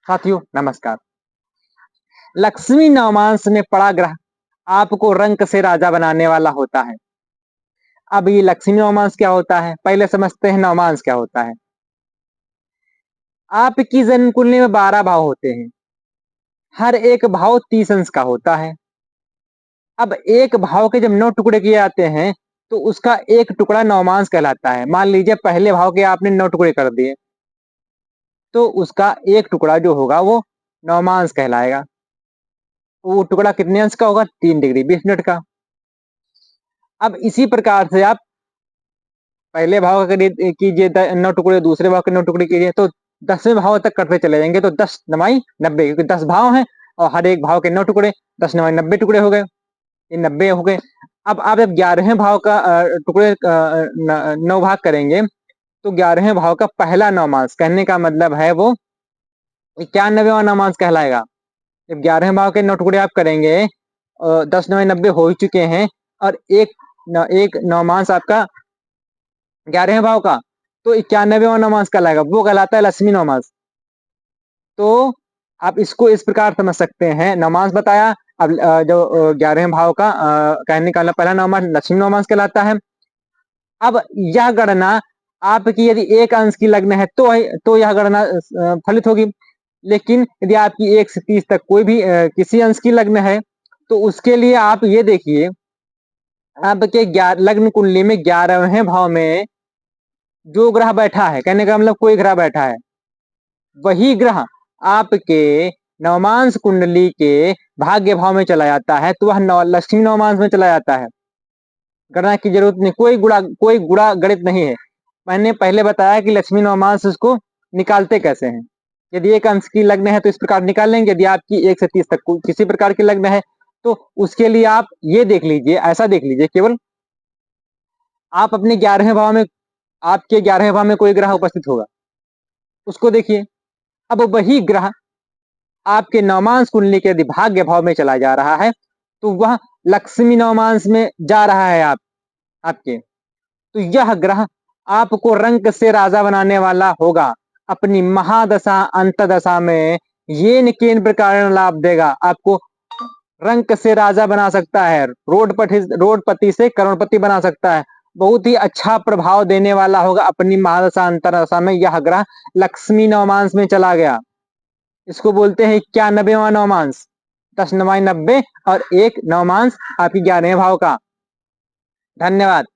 साथियों नमस्कार। लक्ष्मी नवमांश में पड़ा ग्रह आपको रंक से राजा बनाने वाला होता है। अब ये लक्ष्मी नवमांश क्या होता है, पहले समझते हैं नवमांश क्या होता है। आपकी जन्म कुंडली में 12 भाव होते हैं। हर एक भाव 30 अंश का होता है। अब एक भाव के जब 9 टुकड़े किए जाते हैं तो उसका एक टुकड़ा नवमांश कहलाता है। मान लीजिए पहले भाव के आपने 9 टुकड़े कर दिए तो उसका एक टुकड़ा जो होगा वो नवमांश कहलाएगा। वो टुकड़ा कितने अंश का होगा? 3 डिग्री 20 मिनट का। अब इसी प्रकार से आप पहले भाव का कीजिए 9 टुकड़े, दूसरे भाव के 9 टुकड़े कीजिए तो 10वें भाव तक करते चले जाएंगे तो 10 9 90, क्योंकि 10 भाव हैं और हर एक भाव के 9 टुकड़े, 10 9 90 टुकड़े हो गए। ये 90 हो गए। अब आप जब 11वें भाव का टुकड़े 9 भाग करेंगे तो 11वें भाव का पहला नवमांश, कहने का मतलब है वो 91वां नवमांश कहलाएगा। जब 11वें भाव के 9 टुकड़े आप करेंगे 10 9 90 हो ही चुके हैं और एक नवमांश आपका 11वें भाव का, तो 91वां नवमांश कहलाएगा, वो कहलाता है लक्ष्मी नवमांश। तो आप इसको इस प्रकार समझ सकते हैं। नवमांश बताया, अब जो 11वें भाव का कहने का पहला नवमांश लक्ष्मी नवमांश कहलाता है। अब यह गणना आपकी यदि एक अंश की लग्न है तो यह गणना फलित होगी। लेकिन यदि आपकी 1 से 30 तक कोई भी किसी अंश की लग्न है तो उसके लिए आप ये देखिए, आपके लग्न कुंडली में 11वें भाव में जो ग्रह बैठा है, कहने का मतलब कोई ग्रह बैठा है, वही ग्रह आपके नवमांश कुंडली के भाग्य भाव में चला जाता है तो वह लक्ष्मी नवमांश में चला जाता है। गणना की जरूरत नहीं, कोई गुणा गणित नहीं है। मैंने पहले बताया कि लक्ष्मी नवमांश उसको निकालते कैसे हैं। यदि एक अंश की लग्न है तो इस प्रकार निकाल लेंगे। यदि आपकी 1 से 30 तक किसी प्रकार की लग्न है तो उसके लिए आप ये देख लीजिए, ऐसा देख लीजिए, केवल आप अपने 11वें भाव में, आपके 11वें भाव में कोई ग्रह उपस्थित होगा, उसको देखिए। अब वही ग्रह आपके नवमांश कुंडली के यदि भाग्य भाव में चला जा रहा है तो वह लक्ष्मी नवमांश में जा रहा है आपके, तो यह ग्रह आपको रंक से राजा बनाने वाला होगा। अपनी महादशा अंतदशा में ये केन प्रकार लाभ देगा, आपको रंक से राजा बना सकता है, रोडपति से करोड़पति बना सकता है। बहुत ही अच्छा प्रभाव देने वाला होगा अपनी महादशा अंतरदशा में। यह ग्रह लक्ष्मी नवमांश में चला गया, इसको बोलते हैं 91वां नवमांश। 10 9 90 और एक नवमांश आपकी 11वें भाव का। धन्यवाद।